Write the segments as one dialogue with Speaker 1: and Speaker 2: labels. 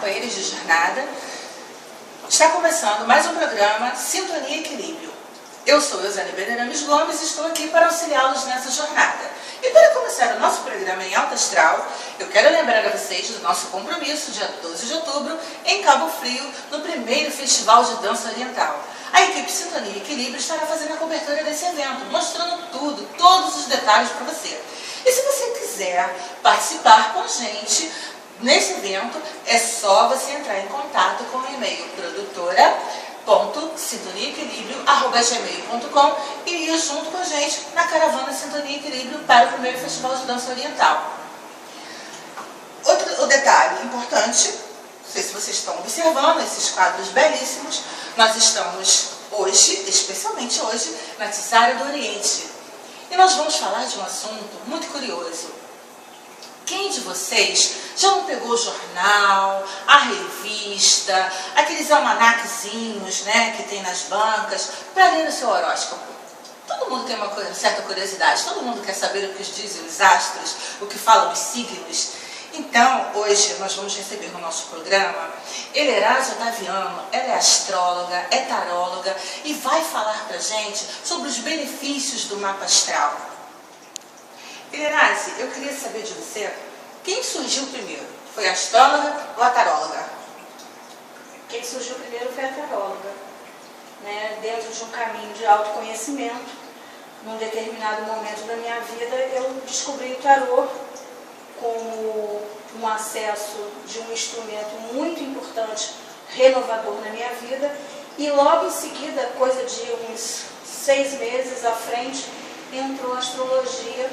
Speaker 1: companheiros de jornada. Está começando mais um programa Sintonia e Equilíbrio. Eu sou Eusane Benerames Gomes e estou aqui para auxiliá-los nessa jornada. E para começar o nosso programa em alta astral, eu quero lembrar a vocês do nosso compromisso, dia 12 de outubro, em Cabo Frio, no primeiro Festival de Dança Oriental. A equipe Sintonia e Equilíbrio estará fazendo a cobertura desse evento, mostrando tudo, todos os detalhes para você. E se você quiser participar com a gente nesse evento, é só você entrar em contato com o e-mail produtora.sintoniaequilibrio@gmail.com e ir junto com a gente na caravana Sintonia e Equilíbrio para o primeiro Festival de Dança Oriental. Outro detalhe importante, não sei se vocês estão observando esses quadros belíssimos, nós estamos hoje, especialmente hoje, na Tisara do Oriente. E nós vamos falar de um assunto muito curioso. Quem de vocês já não pegou o jornal, a revista, aqueles almanaquezinhos, né, que tem nas bancas, para ler o seu horóscopo? Todo mundo tem uma certa curiosidade, todo mundo quer saber o que dizem os astros, o que falam os signos. Então, hoje nós vamos receber no nosso programa Elerásia Otaviano. Ela é astróloga, é taróloga e vai falar para a gente sobre os benefícios do mapa astral. Elerásia, eu queria saber de você, quem surgiu primeiro? Foi a astróloga ou a taróloga?
Speaker 2: Quem surgiu primeiro foi a taróloga, né? Dentro de um caminho de autoconhecimento, num determinado momento da minha vida, eu descobri o tarô como um acesso de um instrumento muito importante, renovador na minha vida, e logo em seguida, coisa de uns 6 meses à frente, entrou a astrologia,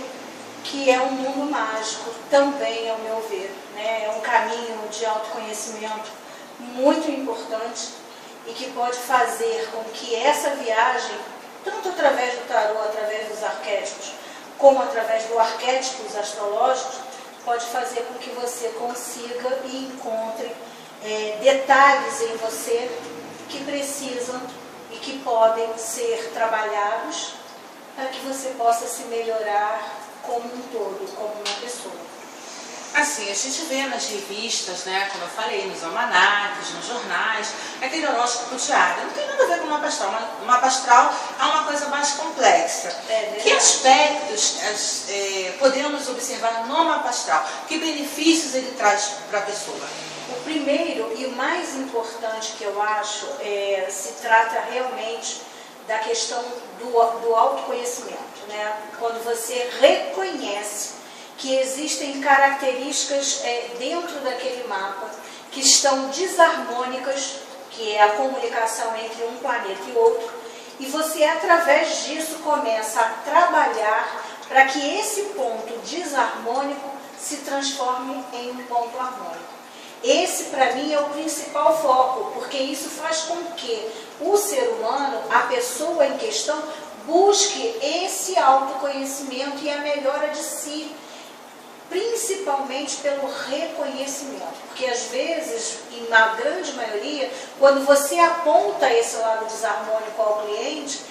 Speaker 2: que é um mundo mágico, também, ao meu ver, né? É um caminho de autoconhecimento muito importante e que pode fazer com que essa viagem, tanto através do tarô, através dos arquétipos, como através do arquétipos astrológicos, pode fazer com que você consiga e encontre detalhes em você que precisam e que podem ser trabalhados para que você possa se melhorar como um todo, como uma pessoa.
Speaker 1: Assim, a gente vê nas revistas, né, como eu falei, nos almanaques, nos jornais, aquele horóscopo diário. Não tem nada a ver com o mapa astral. O mapa astral é uma coisa mais complexa. Que aspectos podemos observar no mapa astral? Que benefícios ele traz para a pessoa?
Speaker 2: O primeiro e o mais importante que eu acho se trata realmente da questão do autoconhecimento, né? Quando você reconhece que existem características dentro daquele mapa que estão desarmônicas, que é a comunicação entre um planeta e outro, e você, através disso, começa a trabalhar para que esse ponto desarmônico se transforme em um ponto harmônico. Esse, para mim, é o principal foco, porque isso faz com que o ser humano, a pessoa em questão, busque esse autoconhecimento e a melhora de si, principalmente pelo reconhecimento. Porque, às vezes, em uma grande maioria, quando você aponta esse lado desarmônico ao cliente,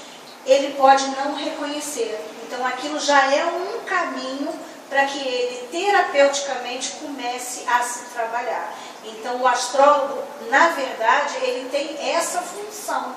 Speaker 2: ele pode não reconhecer. Então, aquilo já é um caminho para que ele terapeuticamente comece a se trabalhar. Então, o astrólogo, na verdade, ele tem essa função.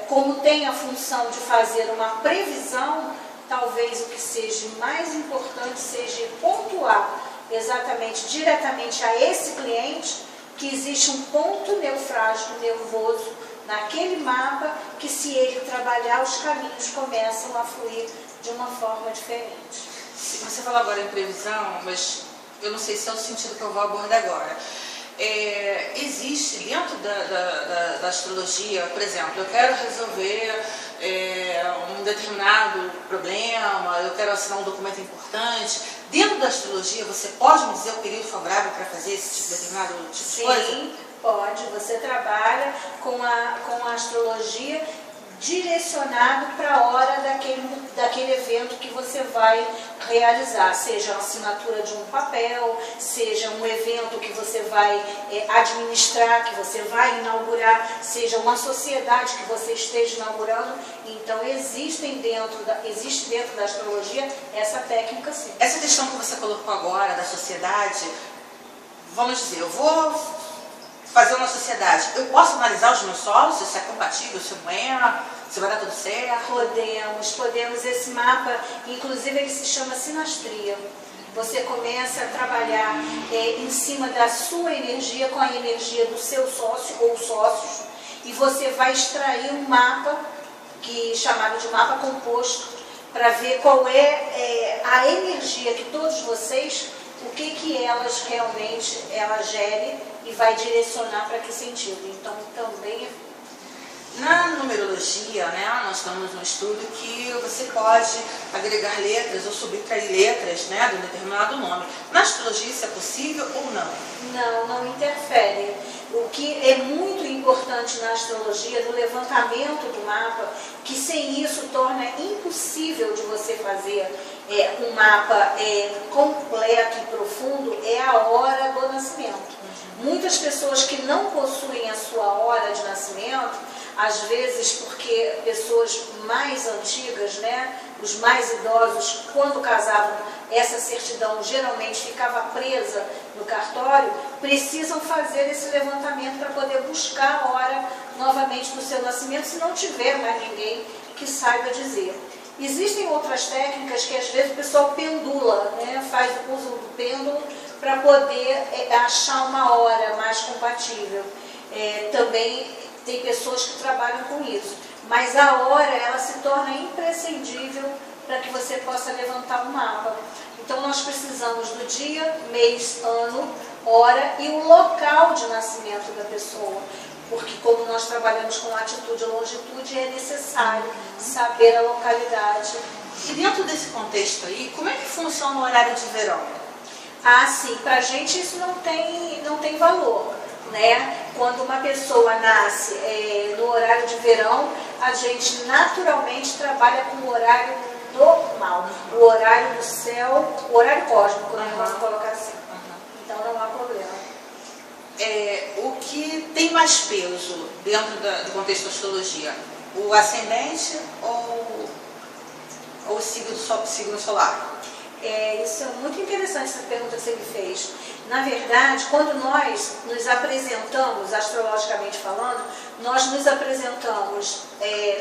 Speaker 2: Como tem a função de fazer uma previsão, talvez o que seja mais importante seja pontuar exatamente, diretamente a esse cliente, que existe um ponto neurálgico, nervoso, naquele mapa, que se ele trabalhar, os caminhos começam a fluir de uma forma diferente.
Speaker 1: Você falou agora em previsão, mas eu não sei se é o sentido que eu vou abordar agora. Existe dentro da astrologia, por exemplo, eu quero resolver um determinado problema, eu quero assinar um documento importante. Dentro da astrologia, você pode me dizer o período favorável para fazer esse determinado tipo de coisa?
Speaker 2: Sim, pode. Você trabalha com a astrologia direcionado para a hora daquele evento que você vai realizar, seja a assinatura de um papel, seja um evento que você vai administrar, que você vai inaugurar, seja uma sociedade que você esteja inaugurando. Então existe dentro da astrologia essa técnica, sim.
Speaker 1: Essa questão que você colocou agora da sociedade vamos dizer, eu vou fazer uma sociedade, eu posso analisar os meus solos, se é compatível, se não é, se vai dar tudo certo?
Speaker 2: Podemos. Esse mapa, inclusive, ele se chama sinastria. Você começa a trabalhar em cima da sua energia, com a energia do seu sócio ou sócios, e você vai extrair um mapa, chamado de mapa composto, para ver qual é a energia que todos vocês, o que elas realmente gerem e vai direcionar para que sentido. Então, também
Speaker 1: na numerologia, né, nós temos um estudo que você pode agregar letras ou subtrair letras, né, de um determinado nome. Na astrologia isso é possível ou não?
Speaker 2: Não interfere. O que é muito importante na astrologia, no levantamento do mapa, que sem isso torna impossível de você fazer um mapa completo e profundo, é a hora do nascimento. Muitas pessoas que não possuem a sua hora de nascimento, às vezes porque pessoas mais antigas, né, os mais idosos, quando casavam, essa certidão geralmente ficava presa no cartório, precisam fazer esse levantamento para poder buscar a hora novamente do seu nascimento, se não tiver mais ninguém que saiba dizer. Existem outras técnicas que às vezes o pessoal pendula, né, faz o uso do pêndulo para poder achar uma hora mais compatível. Também tem pessoas que trabalham com isso, mas a hora ela se torna imprescindível para que você possa levantar um mapa. Então nós precisamos do dia, mês, ano, hora e o local de nascimento da pessoa, porque como nós trabalhamos com latitude e longitude, é necessário saber a localidade.
Speaker 1: E dentro desse contexto aí, como é que funciona o horário de verão?
Speaker 2: Sim, para a gente isso não tem valor, né? Quando uma pessoa nasce no horário de verão, a gente naturalmente trabalha com o horário normal, o horário do céu, o horário cósmico, né? Vamos colocar assim. Então não há problema.
Speaker 1: O que tem mais peso dentro do contexto da astrologia? O ascendente ou o signo solar?
Speaker 2: Isso é muito interessante, essa pergunta que você me fez. Na verdade, quando nós nos apresentamos, astrologicamente falando, nós nos apresentamos,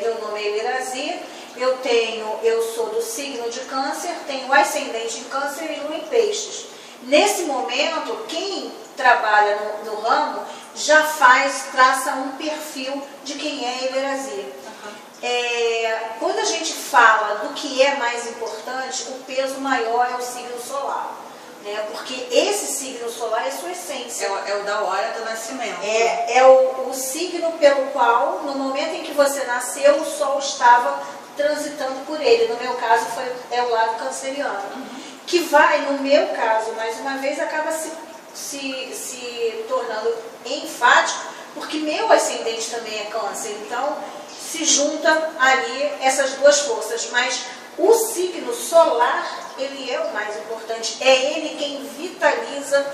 Speaker 2: meu nome é Elirazi, eu sou do signo de Câncer, tenho ascendente em Câncer e lua em Peixes. Nesse momento, quem trabalha no ramo já traça um perfil de quem é Elirazi. Quando a gente fala do que é mais importante, o peso maior é o signo solar, né? Porque esse signo solar é sua essência.
Speaker 1: É o da hora do nascimento.
Speaker 2: É o signo pelo qual, no momento em que você nasceu, o Sol estava transitando por ele. No meu caso, é o lado canceriano. Que vai, no meu caso, mais uma vez, acaba se tornando enfático, porque meu ascendente também é Câncer. Então, se junta ali essas duas forças, mas o signo solar, ele é o mais importante, é ele quem vitaliza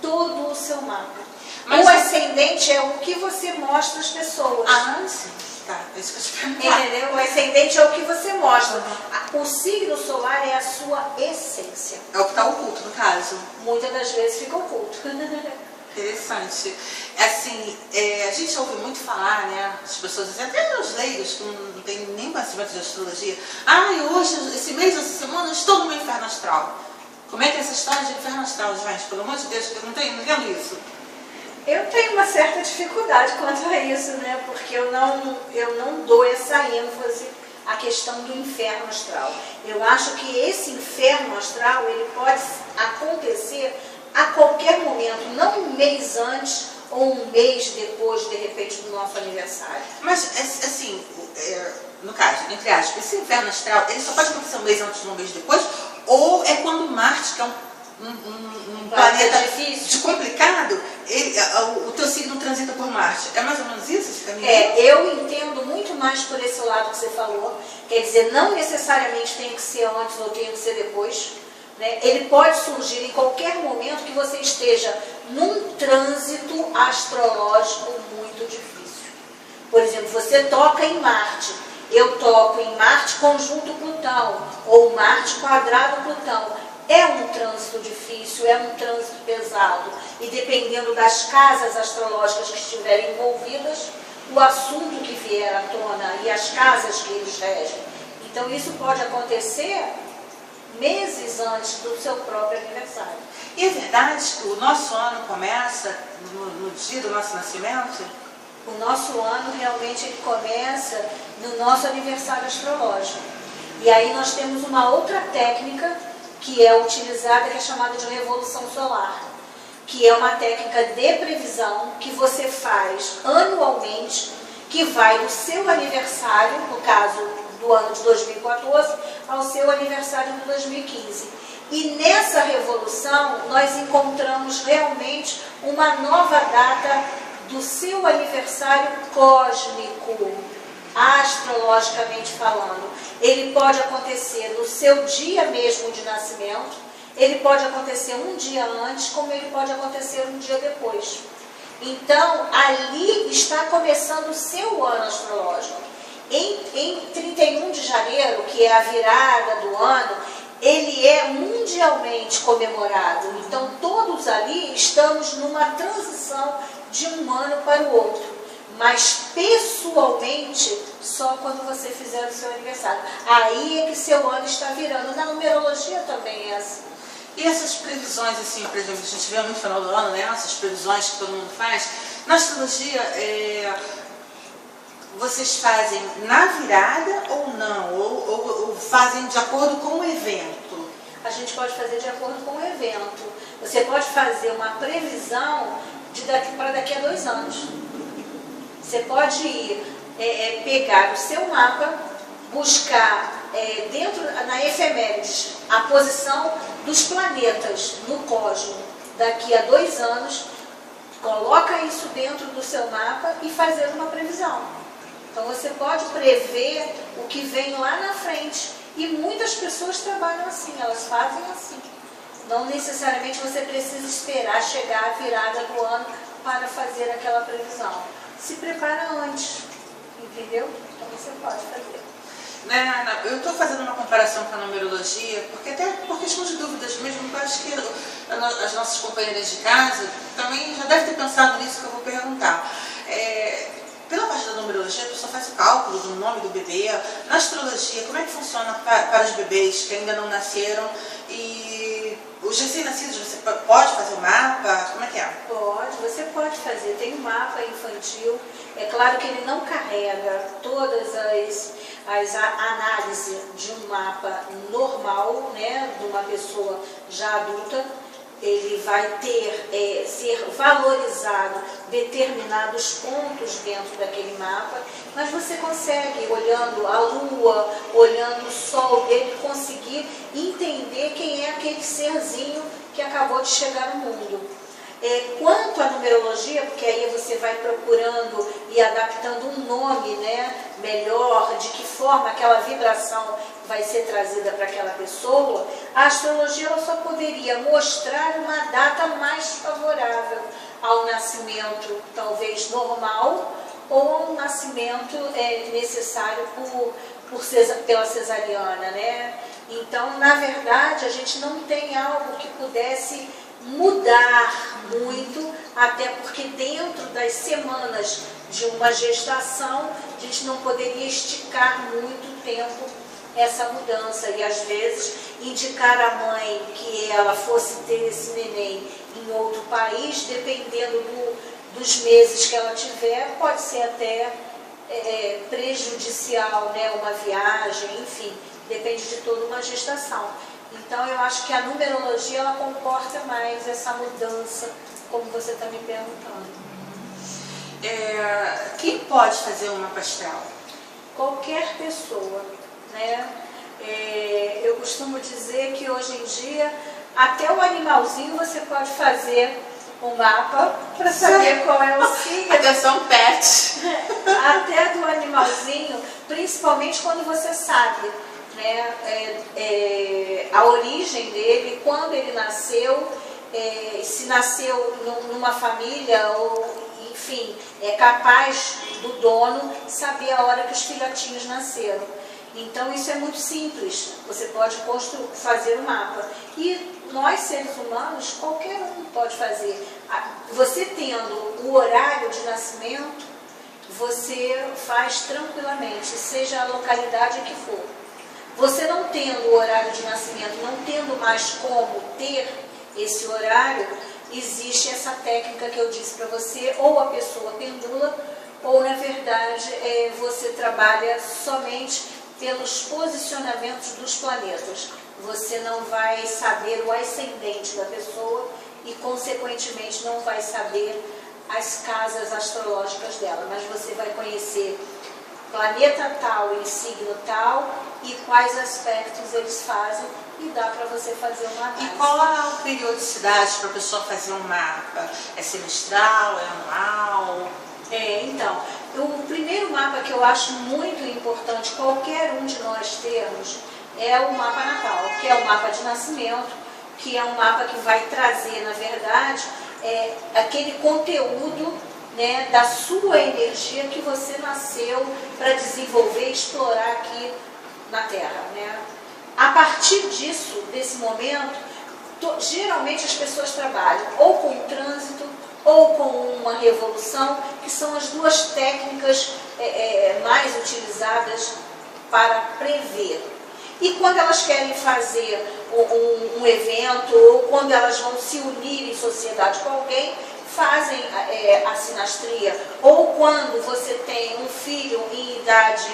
Speaker 2: todo o seu mapa. Mas o ascendente é o que você mostra às pessoas.
Speaker 1: Sim. Tá, é isso que eu te pergunto.
Speaker 2: Entendeu? O ascendente é o que você mostra. O signo solar é a sua essência.
Speaker 1: É o que está oculto, no caso.
Speaker 2: Muitas das vezes fica oculto.
Speaker 1: Interessante. Assim, a gente ouve muito falar, né, as pessoas, até os leigos, que não tem nem conhecimento de astrologia, hoje, esse mês, essa semana, eu estou no meu inferno astral. Como é que é essa história de inferno astral, gente? Pelo amor de Deus, eu não entendo isso.
Speaker 2: Eu tenho uma certa dificuldade quanto a isso, né, porque eu não dou essa ênfase à questão do inferno astral. Eu acho que esse inferno astral, ele pode acontecer a qualquer momento, não um mês antes ou um mês depois, de repente, do nosso aniversário.
Speaker 1: Mas, assim, no caso, entre aspas, esse inferno astral, ele só pode acontecer um mês antes ou um mês depois? Ou é quando Marte, que é um planeta difícil, complicado, o teu signo transita por Marte? É mais ou menos isso esse caminho?
Speaker 2: Eu entendo muito mais por esse lado que você falou. Quer dizer, não necessariamente tem que ser antes ou tem que ser depois. Né? Ele pode surgir em qualquer momento que você esteja num trânsito astrológico muito difícil. Por exemplo, você toca em Marte. Eu toco em Marte conjunto Plutão, ou Marte quadrado Plutão. é um trânsito difícil, é um trânsito pesado. E dependendo das casas astrológicas que estiverem envolvidas, o assunto que vier à tona e as casas que eles regem. Então isso pode acontecer meses antes do seu próprio aniversário.
Speaker 1: E é verdade que o nosso ano começa no dia do nosso nascimento?
Speaker 2: O nosso ano realmente ele começa no nosso aniversário astrológico. E aí nós temos uma outra técnica que é utilizada, que é chamada de revolução solar, que é uma técnica de previsão que você faz anualmente, que vai do seu aniversário, no caso do ano de 2014, ao seu aniversário de 2015. E nessa revolução nós encontramos realmente uma nova data do seu aniversário cósmico, astrologicamente falando. Ele pode acontecer no seu dia mesmo de nascimento, ele pode acontecer um dia antes, como ele pode acontecer um dia depois. Então, ali está começando o seu ano astrológico. Em 31 de janeiro, que é a virada do ano, ele é mundialmente comemorado. Então, todos ali estamos numa transição de um ano para o outro. Mas, pessoalmente, só quando você fizer o seu aniversário. Aí é que seu ano está virando. Na numerologia também é assim.
Speaker 1: E essas previsões, assim, por exemplo, a gente vê no final do ano, né? Essas previsões que todo mundo faz. Na astrologia, vocês fazem na virada ou não? Ou fazem de acordo com o evento?
Speaker 2: A gente pode fazer de acordo com o evento. Você pode fazer uma previsão para daqui a 2 anos. Você pode ir pegar o seu mapa, buscar dentro, na efemérides, a posição dos planetas no cosmos daqui a 2 anos, coloca isso dentro do seu mapa e fazer uma previsão. Então você pode prever o que vem lá na frente. E muitas pessoas trabalham assim, elas fazem assim. Não necessariamente você precisa esperar chegar a virada do ano para fazer aquela previsão. Se prepara antes, entendeu? Então você pode fazer.
Speaker 1: Eu estou fazendo uma comparação com a numerologia, porque até por questão de dúvidas mesmo, eu acho que as nossas companheiras de casa também já devem ter pensado nisso que eu vou perguntar. Pela parte da numerologia, a pessoa faz o cálculo do nome do bebê. Na astrologia, como é que funciona para os bebês que ainda não nasceram? E os recém-nascidos, você pode fazer o mapa? Como é que é?
Speaker 2: Pode, você pode fazer. Tem um mapa infantil. É claro que ele não carrega todas as análises de um mapa normal, né, de uma pessoa já adulta. Ele vai ser valorizado determinados pontos dentro daquele mapa, mas você consegue, olhando a lua, olhando o sol dele, conseguir entender quem é aquele serzinho que acabou de chegar no mundo. Quanto à numerologia, porque aí você vai procurando e adaptando um nome, né, melhor, de que forma aquela vibração vai ser trazida para aquela pessoa, a astrologia ela só poderia mostrar uma data mais favorável ao nascimento, talvez normal, ou ao nascimento necessário pela cesariana, né? Então, na verdade, a gente não tem algo que pudesse mudar muito, até porque dentro das semanas de uma gestação, a gente não poderia esticar muito tempo essa mudança e às vezes indicar à mãe que ela fosse ter esse neném em outro país, dependendo dos meses que ela tiver, pode ser até prejudicial, né? Uma viagem, enfim, depende de toda uma gestação. Então eu acho que a numerologia ela comporta mais essa mudança, como você está me perguntando.
Speaker 1: Quem pode fazer uma mapa astral?
Speaker 2: Qualquer pessoa, né? Eu costumo dizer que hoje em dia até o animalzinho você pode fazer um mapa para saber qual é o signo.
Speaker 1: Atenção, pet!
Speaker 2: Até do animalzinho, principalmente quando você sabe, né, a origem dele, quando ele nasceu, se nasceu numa família ou, enfim, é capaz do dono saber a hora que os filhotinhos nasceram. Então isso é muito simples, você pode fazer um mapa. E nós, seres humanos, qualquer um pode fazer. Você tendo o horário de nascimento, você faz tranquilamente, seja a localidade que for. Você não tendo o horário de nascimento, não tendo mais como ter esse horário, existe essa técnica que eu disse para você, ou a pessoa pendula, ou na verdade você trabalha somente pelos posicionamentos dos planetas. Você não vai saber o ascendente da pessoa e, consequentemente, não vai saber as casas astrológicas dela, mas você vai conhecer planeta tal em signo tal e quais aspectos eles fazem e dá para você fazer uma análise.
Speaker 1: E qual a periodicidade para a pessoa fazer um mapa? É semestral, é anual?
Speaker 2: Então, o primeiro mapa que eu acho muito importante, qualquer um de nós termos, é o mapa natal, que é o mapa de nascimento, que é um mapa que vai trazer, na verdade, aquele conteúdo, né, da sua energia que você nasceu para desenvolver e explorar aqui na Terra, né? A partir disso, desse momento, geralmente as pessoas trabalham ou com o trânsito ou com uma revolução, que são as duas técnicas mais utilizadas para prever. E quando elas querem fazer um evento, ou quando elas vão se unir em sociedade com alguém, fazem a sinastria. Ou quando você tem um filho em idade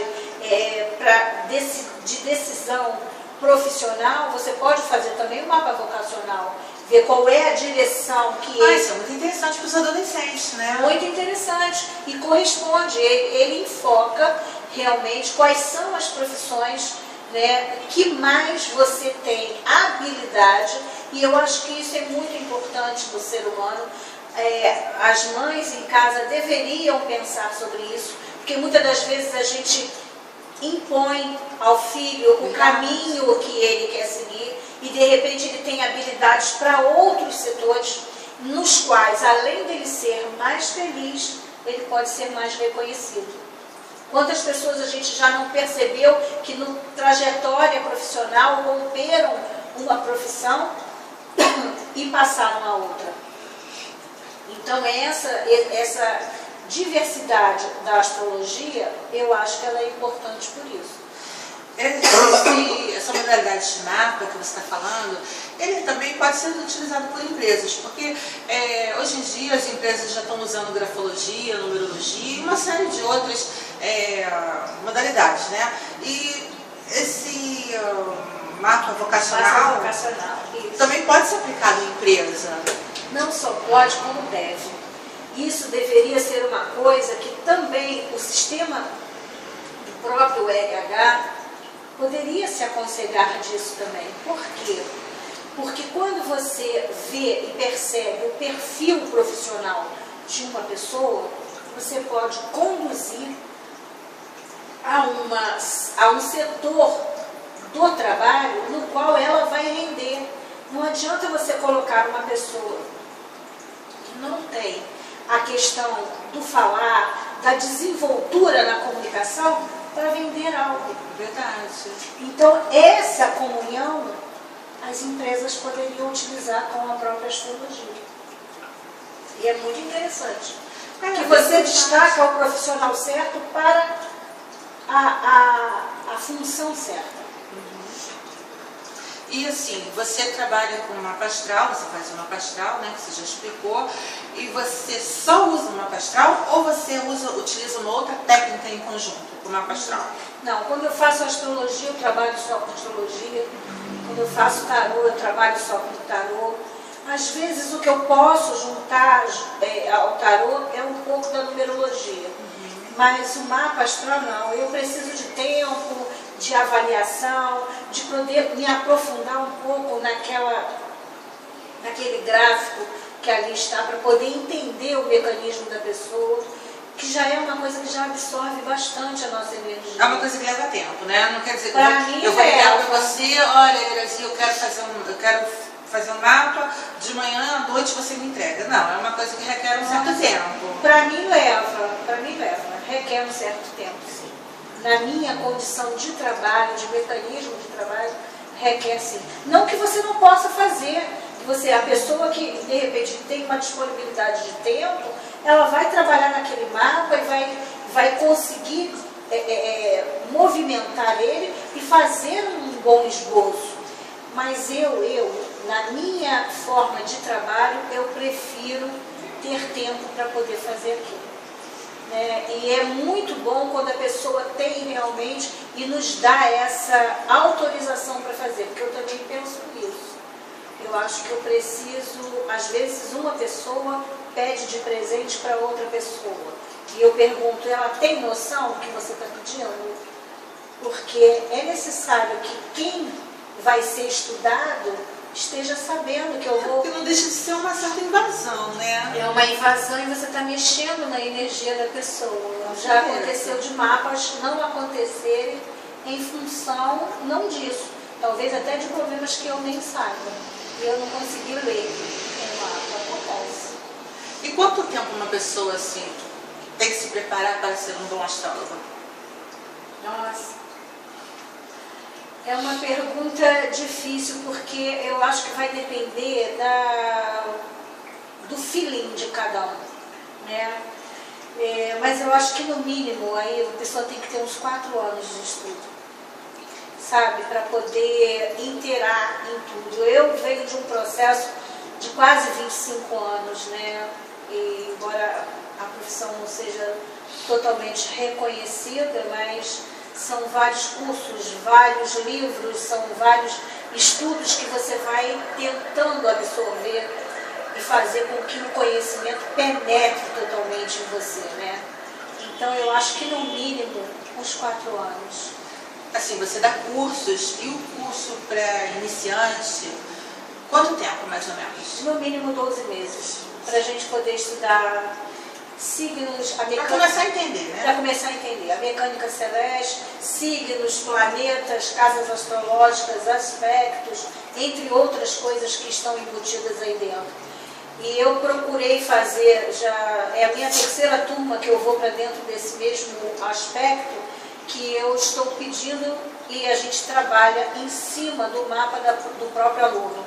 Speaker 2: de decisão profissional, você pode fazer também um mapa vocacional, ver qual é a direção que
Speaker 1: isso é muito interessante para os adolescentes, né?
Speaker 2: Muito interessante. E corresponde, ele enfoca realmente quais são as profissões, né, que mais você tem habilidade, e eu acho que isso é muito importante do ser humano. As mães em casa deveriam pensar sobre isso, porque muitas das vezes a gente impõe ao filho o caminho que ele quer seguir e de repente ele tem habilidades para outros setores nos quais, além dele ser mais feliz, ele pode ser mais reconhecido. Quantas pessoas a gente já não percebeu que no trajetória profissional romperam uma profissão e passaram a outra? Então essa diversidade da astrologia, eu acho que ela é importante por isso.
Speaker 1: Essa modalidade de mapa que você está falando, ele também pode ser utilizado por empresas, porque hoje em dia as empresas já estão usando grafologia, numerologia e uma série de outras modalidades, né? E esse mapa vocacional também pode ser aplicado em empresa.
Speaker 2: Não só pode, como deve. Isso deveria ser uma coisa que também o sistema do próprio RH poderia se aconselhar disso também. Por quê? Porque quando você vê e percebe o perfil profissional de uma pessoa, você pode conduzir a um setor do trabalho no qual ela vai render. Não adianta você colocar uma pessoa que não tem a questão do falar, da desenvoltura na comunicação, para vender algo.
Speaker 1: Verdade.
Speaker 2: Então, essa comunhão as empresas poderiam utilizar com a própria astrologia. E é muito interessante. Que você destaca o profissional certo para a função certa.
Speaker 1: E assim, você trabalha com mapa astral, você faz o mapa astral, né, que você já explicou, e você só usa o mapa astral ou você utiliza uma outra técnica em conjunto com o mapa astral?
Speaker 2: Não, quando eu faço astrologia, eu trabalho só com astrologia. Quando eu faço tarô, eu trabalho só com tarô. Às vezes o que eu posso juntar ao tarô é um pouco da numerologia. Mas o mapa astral não, eu preciso de tempo, de avaliação, de poder me aprofundar um pouco naquele gráfico que ali está, para poder entender o mecanismo da pessoa, que já é uma coisa que já absorve bastante a nossa energia.
Speaker 1: É uma coisa que leva tempo, né? Não quer dizer que
Speaker 2: eu
Speaker 1: vou ligar para você, olha, Irazi, eu quero fazer um mapa, de manhã à noite você me entrega. Não, é uma coisa que requer um certo tempo.
Speaker 2: Para mim leva, requer um certo tempo, sim. na minha condição de trabalho, de mecanismo de trabalho, requer sim. Não que você não possa fazer, que a pessoa que de repente tem uma disponibilidade de tempo, ela vai trabalhar naquele mapa e vai conseguir movimentar ele e fazer um bom esboço. Mas na minha forma de trabalho, eu prefiro ter tempo para poder fazer aquilo. E é muito bom quando a pessoa tem realmente e nos dá essa autorização para fazer, porque eu também penso nisso. Eu acho que eu preciso, às vezes uma pessoa pede de presente para outra pessoa. E eu pergunto, ela tem noção do que você está pedindo? Porque é necessário que quem vai ser estudado esteja sabendo que eu vou...
Speaker 1: Porque não deixa de ser uma certa invasão, né?
Speaker 2: É uma invasão e você está mexendo na energia da pessoa. Já aconteceu de mapas não acontecerem em função, não disso, talvez até de problemas que eu nem saiba. E eu não consegui ler o mapa. Acontece.
Speaker 1: E quanto tempo uma pessoa assim tem que se preparar para ser um bom astrólogo?
Speaker 2: Nossa. É uma pergunta difícil, porque eu acho que vai depender do feeling de cada um, né? Mas eu acho que no mínimo aí a pessoa tem que ter uns 4 anos de estudo, sabe? Para poder inteirar em tudo. Eu venho de um processo de quase 25 anos, né? E embora a profissão não seja totalmente reconhecida, mas são vários cursos, vários livros, são vários estudos que você vai tentando absorver e fazer com que o conhecimento penetre totalmente em você, né? Então eu acho que no mínimo uns 4 anos.
Speaker 1: Assim, você dá cursos, e o curso para iniciante, quanto tempo mais ou menos?
Speaker 2: No mínimo 12 meses, para a gente poder estudar signos, a mecânica...
Speaker 1: Para começar a entender, né?
Speaker 2: Para começar a entender. A mecânica celeste, signos, planetas, casas astrológicas, aspectos, entre outras coisas que estão embutidas aí dentro. E eu procurei fazer, é a minha 3ª turma que eu vou para dentro desse mesmo aspecto, que eu estou pedindo e a gente trabalha em cima do mapa do próprio aluno.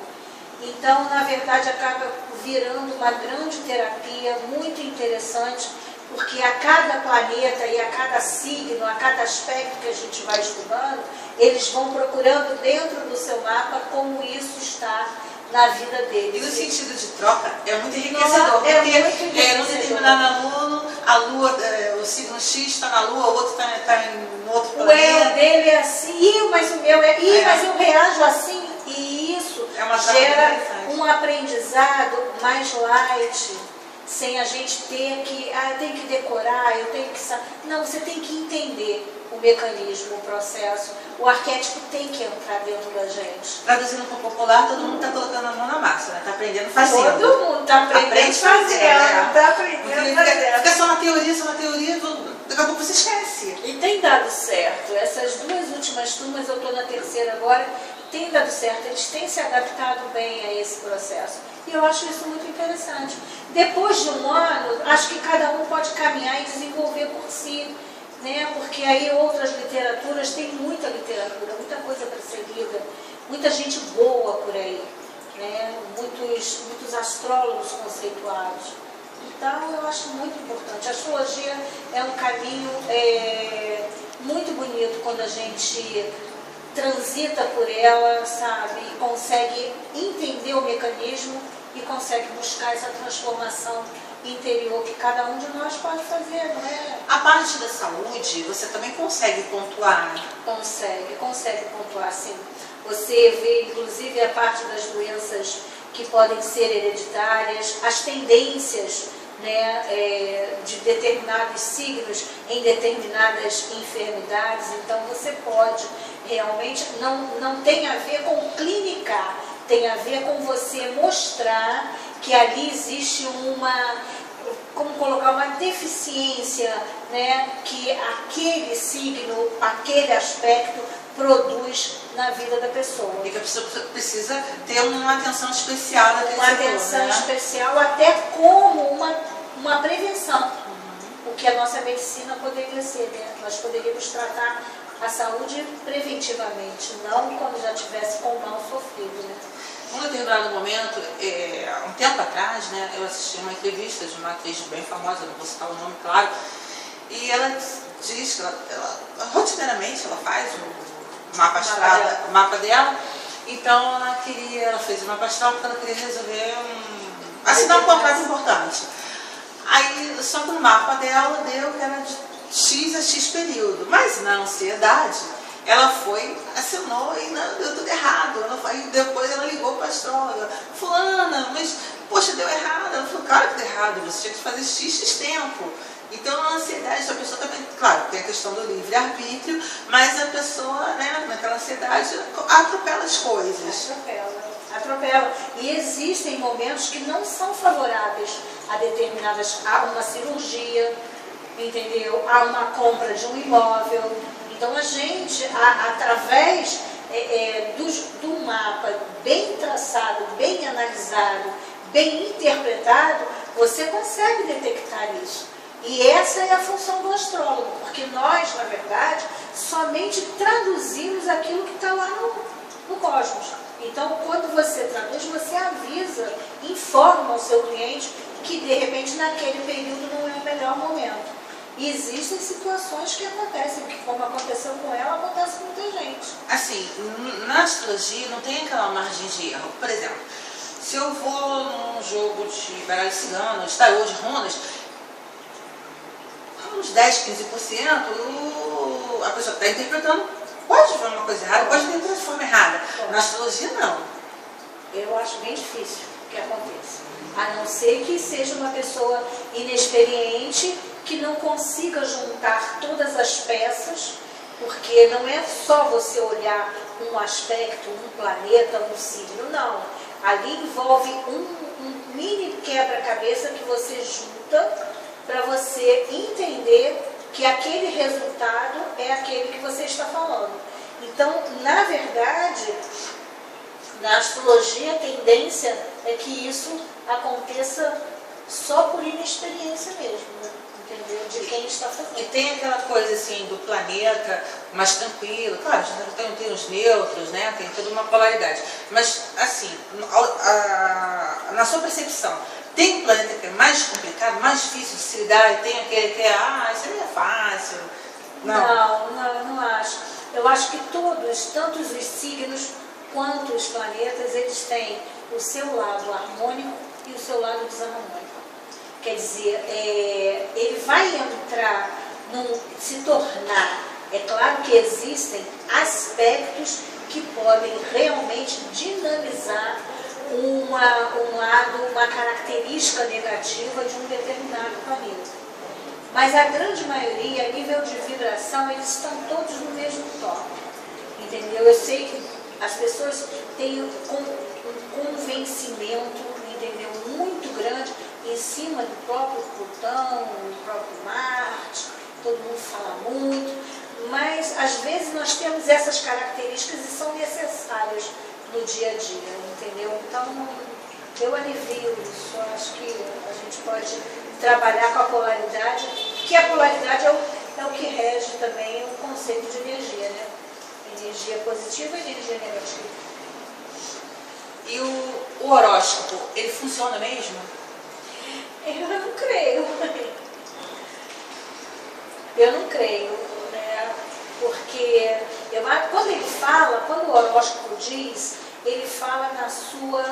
Speaker 2: Então, na verdade, acaba virando uma grande terapia muito interessante, porque a cada planeta e a cada signo, a cada aspecto que a gente vai estudando, eles vão procurando dentro do seu mapa como isso está na vida deles.
Speaker 1: E no sentido de troca, é muito enriquecedor, porque
Speaker 2: muito
Speaker 1: num determinado aluno, a Lua, o signo X está na Lua, o outro está em outro planeta.
Speaker 2: O dele é assim, mas o meu é... mas eu reajo assim, e isso gera um aprendizado mais light, sem a gente ter que, eu tenho que decorar, eu tenho que... Não, você tem que entender o mecanismo, o processo, o arquétipo tem que entrar dentro da gente.
Speaker 1: Traduzindo para o popular, todo mundo está colocando a mão na massa, né? Está aprendendo fazendo.
Speaker 2: Todo mundo está aprendendo fazendo,
Speaker 1: né?
Speaker 2: Está aprendendo fazendo.
Speaker 1: Fica só na teoria, daqui a pouco você esquece.
Speaker 2: E tem dado certo. Essas 2 últimas turmas, eu estou na 3ª agora, tem dado certo. Eles têm se adaptado bem a esse processo. E eu acho isso muito interessante. Depois de um ano, acho que cada um pode caminhar e desenvolver por si. Né? Porque aí outras literaturas, tem muita literatura, muita coisa para ser lida, muita gente boa por aí, né? muitos astrólogos conceituados. Então eu acho muito importante. A astrologia é um caminho muito bonito quando a gente transita por ela, sabe? E consegue entender o mecanismo e consegue buscar essa transformação interior que cada um de nós pode fazer, não é?
Speaker 1: A parte da saúde, você também consegue pontuar?
Speaker 2: Consegue pontuar, sim. Você vê, inclusive, a parte das doenças que podem ser hereditárias, as tendências, né, de determinados signos em determinadas enfermidades. Então, você pode realmente, não tem a ver com clinicar, tem a ver com você mostrar que ali existe uma deficiência, né, que aquele signo, aquele aspecto produz na vida da pessoa.
Speaker 1: E que a pessoa precisa ter uma atenção especial naquele
Speaker 2: Uma atenção especial, até como uma prevenção. O que a nossa medicina poderia ser, né? Nós poderíamos tratar a saúde preventivamente, não quando já tivesse com o mal sofrido, né?
Speaker 1: Num determinado momento, um tempo atrás, né, eu assisti uma entrevista de uma atriz bem famosa, não vou citar o nome, claro, e ela diz que ela rotineiramente ela faz o mapa astral, o mapa dela. Então ela fez o mapa astral porque ela queria resolver assinar um contrato importante. Aí, só que no mapa dela deu que era de X a X período, mas na ansiedade, ela foi, assinou e não, deu tudo errado. Depois ela ligou para a astróloga, fulana, mas poxa, deu errado. Ela falou, claro que deu errado, você tinha que fazer X tempo. Então, a ansiedade, a pessoa também, claro, tem a questão do livre-arbítrio, mas a pessoa, né, naquela ansiedade, atropela as coisas.
Speaker 2: Atropela. E existem momentos que não são favoráveis a determinadas, a uma cirurgia, entendeu? A uma compra de um imóvel. Então, a gente, através do mapa bem traçado, bem analisado, bem interpretado, você consegue detectar isso. E essa é a função do astrólogo, porque nós, na verdade, somente traduzimos aquilo que está lá no cosmos. Então, quando você traduz, você avisa, informa o seu cliente que, de repente, naquele período não é o melhor momento. E existem situações que acontecem, que como aconteceu com ela, acontece com muita gente.
Speaker 1: Assim, na astrologia não tem aquela margem de erro. Por exemplo, se eu vou num jogo de baralho cigano, tarô de runas, uns 10, 15%, a pessoa que está interpretando pode ver uma coisa errada, pode interpretar de forma errada. Na astrologia, não.
Speaker 2: Eu acho bem difícil que aconteça. A não ser que seja uma pessoa inexperiente, que não consiga juntar todas as peças, porque não é só você olhar um aspecto, um planeta, um signo, não. Ali envolve um mini quebra-cabeça que você junta para você entender que aquele resultado é aquele que você está falando. Então, na verdade, na astrologia, a tendência é que isso aconteça só por inexperiência mesmo, né? Entendeu? De quem está fazendo.
Speaker 1: E tem aquela coisa assim do planeta mais tranquilo, claro, tem os neutros, né? Tem toda uma polaridade. Mas, assim, na sua percepção, tem um planeta que é mais complicado, mais difícil de se lidar, e tem aquele que isso aí é fácil.
Speaker 2: Não acho. Eu acho que todos, tanto os signos quanto os planetas, eles têm o seu lado harmônico e o seu lado desarmônico. Quer dizer, ele vai entrar, se tornar, é claro que existem aspectos que podem realmente dinamizar uma característica negativa de um determinado planeta. Mas a grande maioria, a nível de vibração, eles estão todos no mesmo tom. Entendeu? Eu sei que as pessoas têm um convencimento, entendeu, muito grande em cima do próprio Plutão, do próprio Marte, todo mundo fala muito, mas às vezes nós temos essas características e são necessárias no dia a dia, entendeu? Então, eu alivio isso. Eu acho que a gente pode trabalhar com a polaridade, que a polaridade é o que rege também o conceito de energia, né? Energia positiva e energia negativa.
Speaker 1: E o horóscopo, ele funciona mesmo?
Speaker 2: Eu não creio. Eu não creio, né? Porque quando ele fala, quando o horóscopo diz, ele fala na sua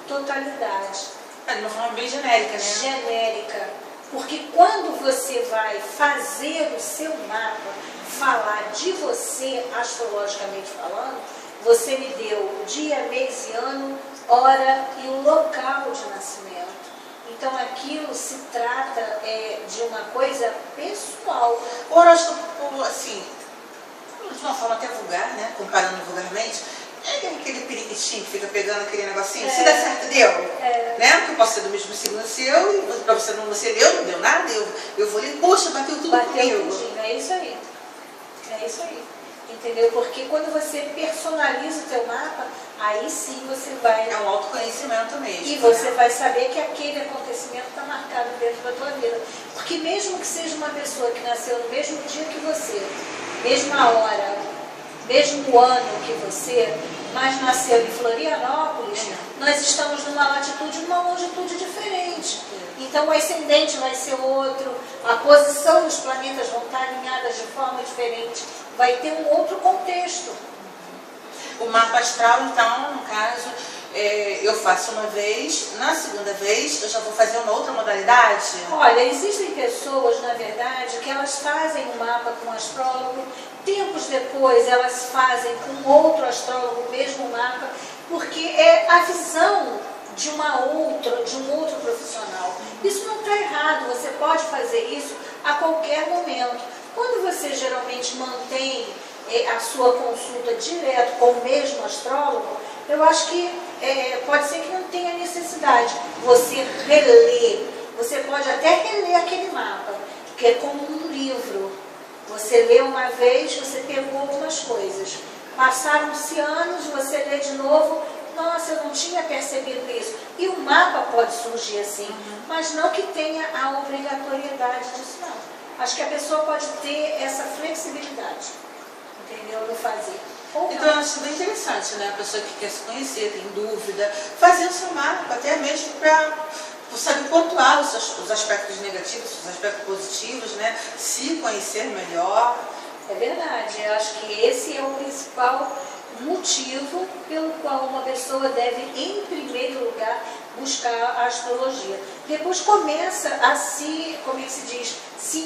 Speaker 2: totalidade.
Speaker 1: De uma forma bem genérica, né?
Speaker 2: Genérica. Porque quando você vai fazer o seu mapa, falar de você, astrologicamente falando, você me deu dia, mês e ano, hora e o local de nascimento. Então aquilo se trata de uma coisa pessoal.
Speaker 1: O horóscopo, assim, de uma forma até vulgar, né? Comparando vulgarmente, é aquele periquitinho que fica pegando aquele negocinho. Se der certo, deu. Né? Porque eu posso ser do mesmo signo seu e para você não ser deu, não deu nada. Eu vou ali, poxa, bateu tudo comigo.
Speaker 2: Tudinho. É isso aí. É isso aí. Entendeu? Porque quando você personaliza o teu mapa, aí sim você vai...
Speaker 1: É um autoconhecimento mesmo.
Speaker 2: E você vai saber que aquele acontecimento está marcado dentro da tua vida. Porque mesmo que seja uma pessoa que nasceu no mesmo dia que você, mesma hora, mesmo ano que você, mas nasceu em Florianópolis, nós estamos numa latitude e numa longitude diferente. Então o ascendente vai ser outro, a posição dos planetas vão estar alinhadas de forma diferente, vai ter um outro contexto.
Speaker 1: O mapa astral, então, no caso, eu faço uma vez, na segunda vez eu já vou fazer uma outra modalidade?
Speaker 2: Olha, existem pessoas, na verdade, que elas fazem um mapa com um astrólogo, tempos depois elas fazem com outro astrólogo o mesmo mapa, porque é a visão de um outro profissional. Isso não está errado, você pode fazer isso a qualquer momento. Quando você geralmente mantém a sua consulta direto com o mesmo astrólogo, eu acho que pode ser que não tenha necessidade. Você relê, você pode até reler aquele mapa, que é como um livro. Você lê uma vez, você pegou algumas coisas. Passaram-se anos, você lê de novo, nossa, eu não tinha percebido isso. E o mapa pode surgir assim, mas não que tenha a obrigatoriedade disso, não. Acho que a pessoa pode ter essa flexibilidade, entendeu? No fazer.
Speaker 1: Então eu acho bem interessante, né? A pessoa que quer se conhecer, tem dúvida, fazer o seu mapa, até mesmo para saber pontuar os aspectos negativos, os aspectos positivos, né? Se conhecer melhor.
Speaker 2: É verdade, eu acho que esse é o principal motivo pelo qual uma pessoa deve, em primeiro lugar, buscar a astrologia. Depois começa a se, como é que se diz, se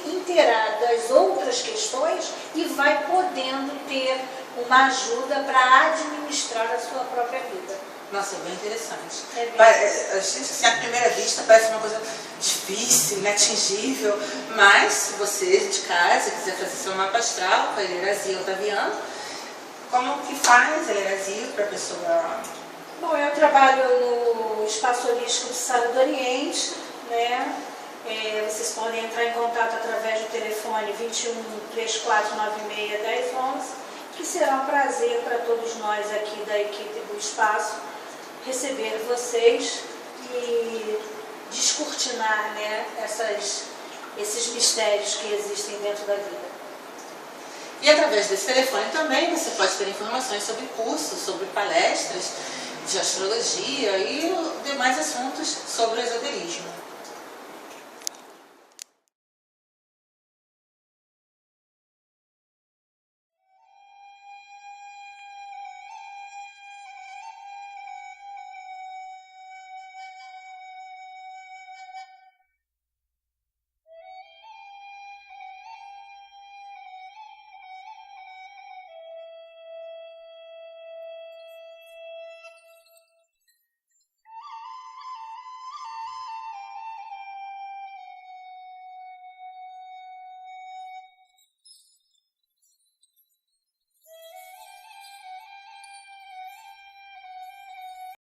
Speaker 2: inteirar das outras questões e vai podendo ter uma ajuda para administrar a sua própria vida.
Speaker 1: Nossa, é bem interessante.
Speaker 2: É
Speaker 1: a gente, assim, à primeira vista, parece uma coisa difícil, inatingível, mas se você de casa quiser fazer seu mapa astral com a Elerazia Otaviano, como que faz a Elerazia para a pessoa?
Speaker 2: Bom, eu trabalho no Espaço Holístico de Sara do Oriente, né? Vocês podem entrar em contato através do telefone 21 3496 1011, que será um prazer para todos nós aqui da equipe do Espaço receber vocês e descortinar, né, esses mistérios que existem dentro da vida.
Speaker 1: E através desse telefone também você pode ter informações sobre cursos, sobre palestras de astrologia e demais assuntos sobre o esoterismo.